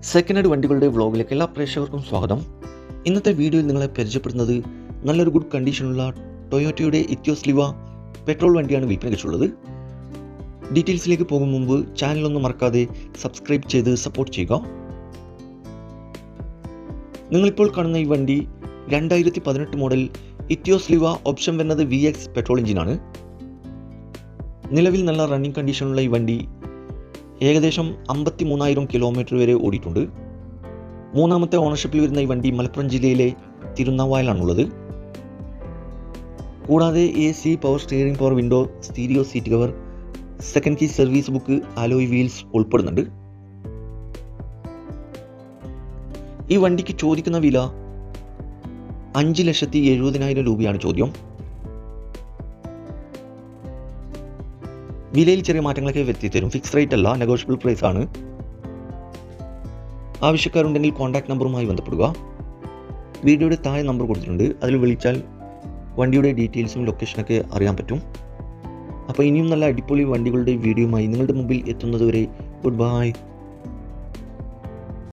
Second hand വണ്ടികളുടെ വ്ളോഗിലേക്ക് എല്ലാ പ്രേക്ഷകർക്കും സ്വാഗതം. ഇന്നത്തെ വീഡിയോയിൽ നിങ്ങളെ പരിചയപ്പെടുന്നത് നല്ലൊരു ഗുഡ് കണ്ടീഷനുള്ള ടൊയോട്ടയുടെ ഇത്തിയോസ് ലിവ പെട്രോൾ വണ്ടിയാണ് വിൽപ്പനയ്ക്കുള്ളത്. ഡീറ്റെയിൽസിലേക്ക് പോകും മുമ്പ് ചാനലൊന്നും മറക്കാതെ സബ്സ്ക്രൈബ് ചെയ്ത് സപ്പോർട്ട് ചെയ്യുക. നിങ്ങളിപ്പോൾ കാണുന്ന ഈ വണ്ടി 2018 മോഡൽ ഇത്തിയോസ് ലിവ ഓപ്ഷൻ വരുന്നത് VX പെട്രോൾ എഞ്ചിനാണ്. നിലവിൽ നല്ല റണ്ണിങ് കണ്ടീഷനുള്ള ഈ വണ്ടി ഏകദേശം 53,000 കിലോമീറ്റർ വരെ ഓടിയിട്ടുണ്ട്. മൂന്നാമത്തെ ഓണർഷിപ്പിൽ വരുന്ന ഈ വണ്ടി മലപ്പുറം ജില്ലയിലെ തിരുനാവായിലാണുള്ളത്. കൂടാതെ AC, power steering, power window, stereo seat cover, second key service book, alloy wheels ഉൾപ്പെടുന്നുണ്ട്. ഈ വണ്ടിക്ക് ചോദിക്കുന്ന വില 5,70,000 രൂപയാണ് ചോദ്യം. വിലയിൽ ചെറിയ മാറ്റങ്ങളൊക്കെ വരുത്തിത്തരും. ഫിക്സ് റേറ്റ് അല്ല, നെഗോഷ്യബിൾ പ്രൈസ് ആണ്. ആവശ്യക്കാരുണ്ടെങ്കിൽ കോൺടാക്ട് നമ്പറുമായി ബന്ധപ്പെടുക. വീഡിയോയുടെ താഴെ നമ്പർ കൊടുത്തിട്ടുണ്ട്, അതിൽ വിളിച്ചാൽ വണ്ടിയുടെ ഡീറ്റെയിൽസും ലൊക്കേഷനൊക്കെ അറിയാൻ പറ്റും. അപ്പോൾ ഇനിയും നല്ല അടിപൊളി വണ്ടികളുടെ വീഡിയോയുമായി നിങ്ങളുടെ മുമ്പിൽ എത്തുന്നതുവരെ ഗുഡ് ബൈ.